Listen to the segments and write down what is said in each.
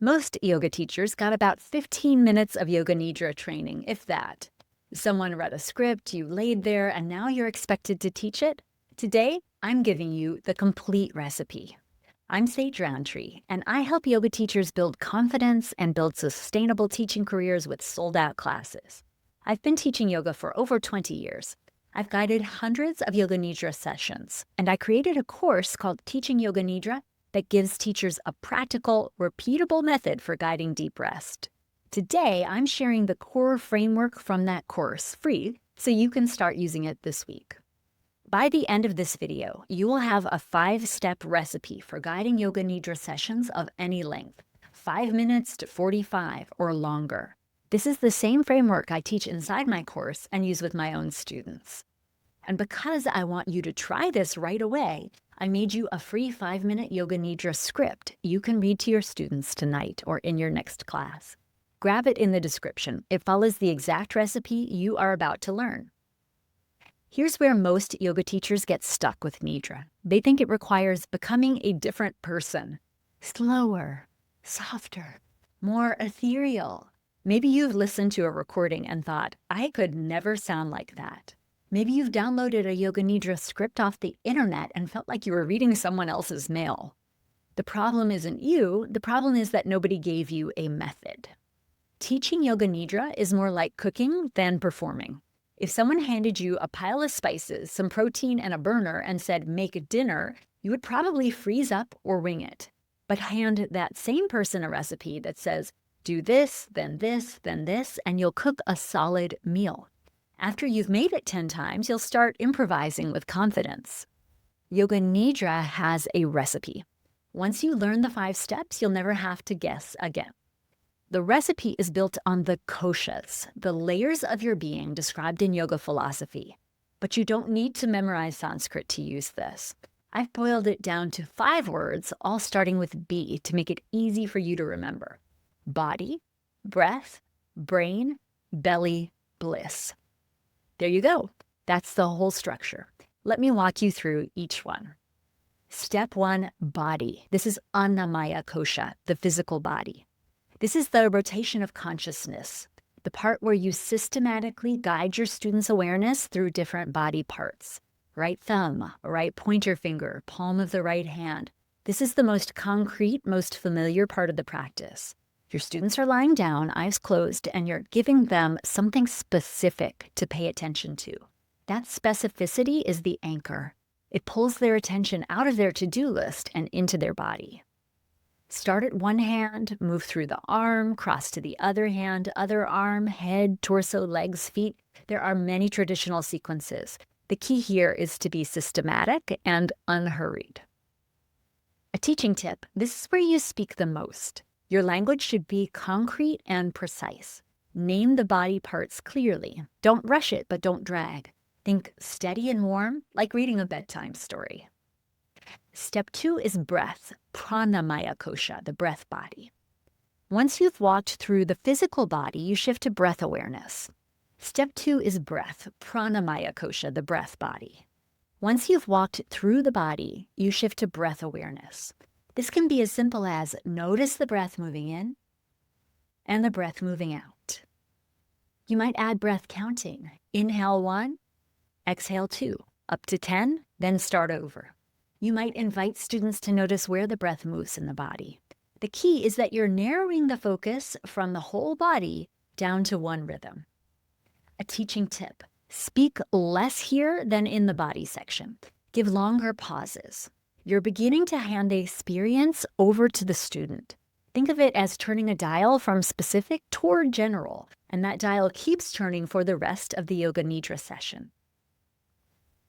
Most yoga teachers got about 15 minutes of Yoga Nidra training, if that. Someone read a script, you laid there, and now you're expected to teach it? Today, I'm giving you the complete recipe. I'm Sage Rountree, and I help yoga teachers build confidence and build sustainable teaching careers with sold-out classes. I've been teaching yoga for over 20 years. I've guided hundreds of Yoga Nidra sessions, and I created a course called Teaching Yoga Nidra that gives teachers a practical, repeatable method for guiding deep rest. Today, I'm sharing the core framework from that course free so you can start using it this week. By the end of this video, you will have a 5-step recipe for guiding Yoga Nidra sessions of any length, 5 minutes to 45 or longer. This is the same framework I teach inside my course and use with my own students. And because I want you to try this right away, I made you a free 5-minute Yoga Nidra script you can read to your students tonight or in your next class. Grab it in the description. It follows the exact recipe you are about to learn. Here's where most yoga teachers get stuck with Nidra. They think it requires becoming a different person. Slower, softer, more ethereal. Maybe you've listened to a recording and thought, I could never sound like that. Maybe you've downloaded a Yoga Nidra script off the internet and felt like you were reading someone else's mail. The problem isn't you, the problem is that nobody gave you a method. Teaching Yoga Nidra is more like cooking than performing. If someone handed you a pile of spices, some protein, and a burner and said, make dinner, you would probably freeze up or wing it. But hand that same person a recipe that says, do this, then this, then this, and you'll cook a solid meal. After you've made it 10 times, you'll start improvising with confidence. Yoga Nidra has a recipe. Once you learn the 5 steps, you'll never have to guess again. The recipe is built on the koshas, the layers of your being described in yoga philosophy. But you don't need to memorize Sanskrit to use this. I've boiled it down to 5 words, all starting with B, to make it easy for you to remember. Body, breath, brain, belly, bliss. There you go. That's the whole structure. Let me walk you through each one. Step 1, body. This is Annamaya kosha, the physical body. This is the rotation of consciousness, the part where you systematically guide your students' awareness through different body parts. Right thumb, right pointer finger, palm of the right hand. This is the most concrete, most familiar part of the practice. Your students are lying down, eyes closed, and you're giving them something specific to pay attention to. That specificity is the anchor. It pulls their attention out of their to-do list and into their body. Start at one hand, move through the arm, cross to the other hand, other arm, head, torso, legs, feet. There are many traditional sequences. The key here is to be systematic and unhurried. A teaching tip, this is where you speak the most. Your language should be concrete and precise. Name the body parts clearly. Don't rush it, but don't drag. Think steady and warm, like reading a bedtime story. Step 2 is breath, pranamaya kosha, the breath body. Once you've walked through the physical body, you shift to breath awareness. Step 2 is breath, pranamaya kosha, the breath body. Once you've walked through the body, you shift to breath awareness. This can be as simple as notice the breath moving in and the breath moving out. You might add breath counting. Inhale 1, exhale 2, up to 10, then start over. You might invite students to notice where the breath moves in the body. The key is that you're narrowing the focus from the whole body down to one rhythm. A teaching tip, speak less here than in the body section. Give longer pauses. You're beginning to hand the experience over to the student. Think of it as turning a dial from specific toward general, and that dial keeps turning for the rest of the Yoga Nidra session.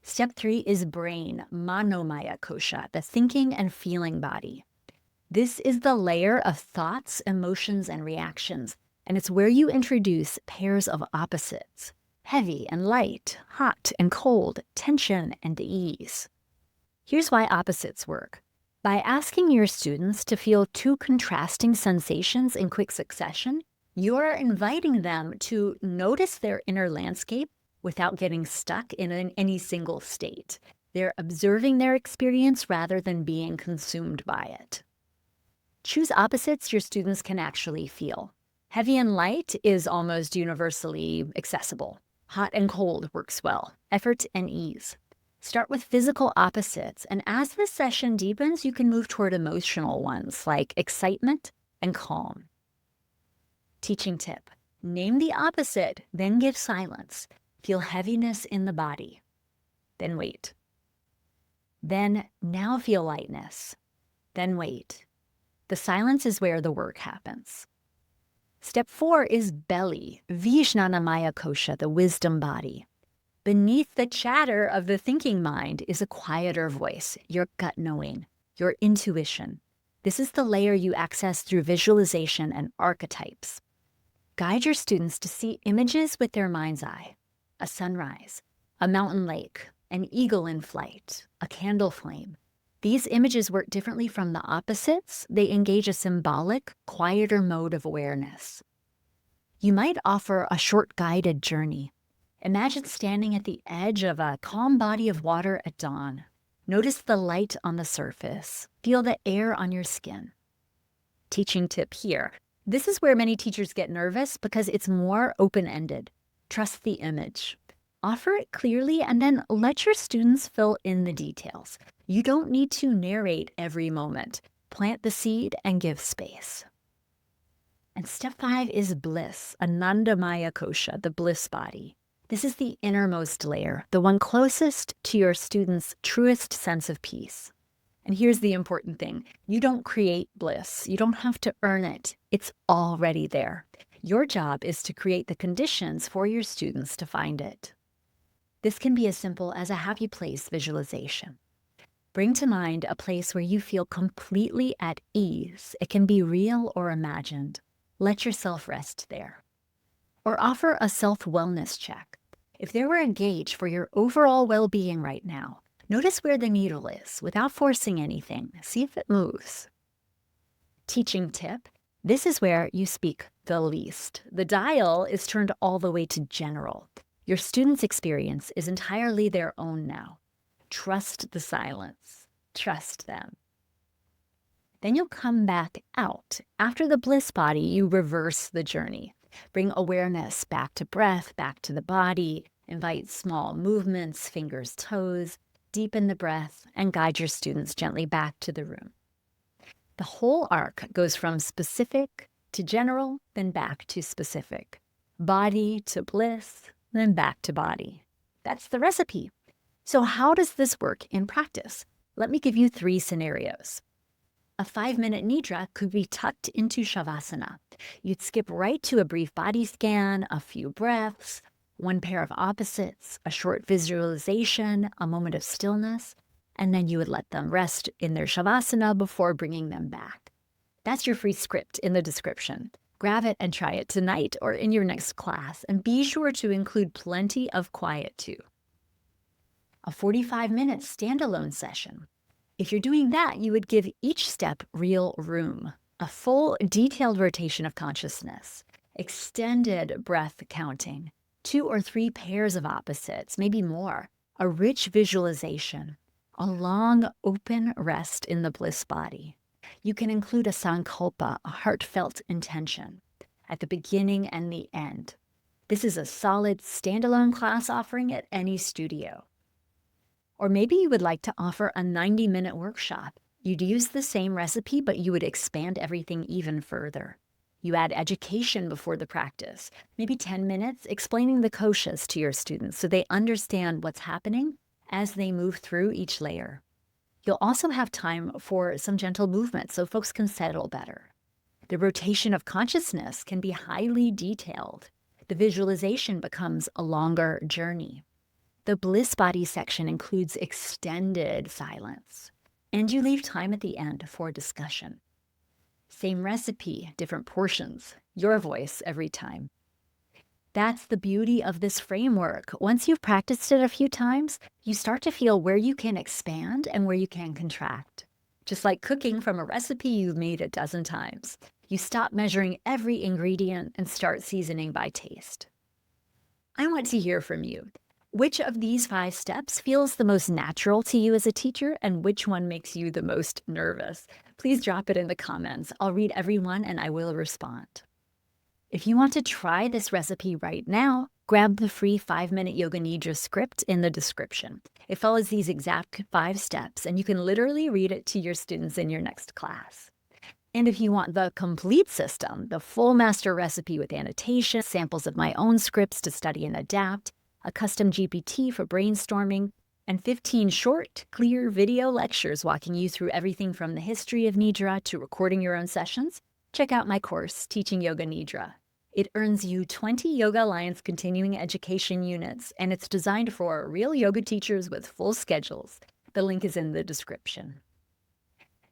Step 3 is brain, manomaya kosha, the thinking and feeling body. This is the layer of thoughts, emotions, and reactions, and it's where you introduce pairs of opposites, heavy and light, hot and cold, tension and ease. Here's why opposites work. By asking your students to feel 2 contrasting sensations in quick succession, you are inviting them to notice their inner landscape without getting stuck in any single state. They're observing their experience rather than being consumed by it. Choose opposites your students can actually feel. Heavy and light is almost universally accessible. Hot and cold works well. Effort and ease. Start with physical opposites, and as the session deepens, you can move toward emotional ones like excitement and calm. Teaching tip: name the opposite, then give silence. Feel heaviness in the body. Then wait. Then now feel lightness. Then wait. The silence is where the work happens. Step 4 is belly, Vijnanamaya Kosha, the wisdom body. Beneath the chatter of the thinking mind is a quieter voice, your gut knowing, your intuition. This is the layer you access through visualization and archetypes. Guide your students to see images with their mind's eye: a sunrise, a mountain lake, an eagle in flight, a candle flame. These images work differently from the opposites. They engage a symbolic, quieter mode of awareness. You might offer a short guided journey. Imagine standing at the edge of a calm body of water at dawn. Notice the light on the surface. Feel the air on your skin. Teaching tip here: this is where many teachers get nervous because it's more open-ended. Trust the image. Offer it clearly and then let your students fill in the details. You don't need to narrate every moment. Plant the seed and give space. And step 5 is bliss, Anandamaya Kosha, the bliss body. This is the innermost layer, the one closest to your students' truest sense of peace. And here's the important thing: you don't create bliss. You don't have to earn it. It's already there. Your job is to create the conditions for your students to find it. This can be as simple as a happy place visualization. Bring to mind a place where you feel completely at ease. It can be real or imagined. Let yourself rest there. Or offer a self-wellness check. If there were a gauge for your overall well-being right now, notice where the needle is without forcing anything. See if it moves. Teaching tip: this is where you speak the least. The dial is turned all the way to general. Your students' experience is entirely their own now. Trust the silence. Trust them. Then you'll come back out. After the bliss body, you reverse the journey. Bring awareness back to breath, back to the body. Invite small movements, fingers, toes. Deepen the breath and guide your students gently back to the room. The whole arc goes from specific to general, then back to specific. Body to bliss, then back to body. That's the recipe. So how does this work in practice? Let me give you 3 scenarios. A 5-minute Nidra could be tucked into Shavasana. You'd skip right to a brief body scan, a few breaths, one pair of opposites, a short visualization, a moment of stillness, and then you would let them rest in their Shavasana before bringing them back. That's your free script in the description. Grab it and try it tonight or in your next class, and be sure to include plenty of quiet too. A 45-minute standalone session. If you're doing that, you would give each step real room, a full detailed rotation of consciousness, extended breath counting, 2 or 3 pairs of opposites, maybe more, a rich visualization, a long open rest in the bliss body. You can include a sankalpa, a heartfelt intention, at the beginning and the end. This is a solid standalone class offering at any studio. Or maybe you would like to offer a 90-minute workshop. You'd use the same recipe, but you would expand everything even further. You add education before the practice, maybe 10 minutes explaining the koshas to your students so they understand what's happening as they move through each layer. You'll also have time for some gentle movement so folks can settle better. The rotation of consciousness can be highly detailed. The visualization becomes a longer journey. The bliss body section includes extended silence, and you leave time at the end for discussion. Same recipe, different portions, your voice every time. That's the beauty of this framework. Once you've practiced it a few times, you start to feel where you can expand and where you can contract. Just like cooking from a recipe you've made a dozen times. You stop measuring every ingredient and start seasoning by taste. I want to hear from you. Which of these 5 steps feels the most natural to you as a teacher, and which one makes you the most nervous? Please drop it in the comments. I'll read every one and I will respond. If you want to try this recipe right now, grab the free 5-minute Yoga Nidra script in the description. It follows these exact 5 steps, and you can literally read it to your students in your next class. And if you want the complete system, the full master recipe with annotations, samples of my own scripts to study and adapt, a custom GPT for brainstorming, and 15 short, clear video lectures walking you through everything from the history of Nidra to recording your own sessions, check out my course, Teaching Yoga Nidra. It earns you 20 Yoga Alliance continuing education units, and it's designed for real yoga teachers with full schedules. The link is in the description.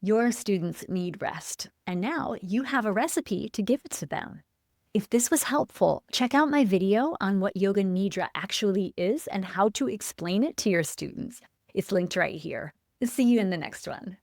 Your students need rest, and now you have a recipe to give it to them. If this was helpful, check out my video on what Yoga Nidra actually is and how to explain it to your students. It's linked right here. See you in the next one.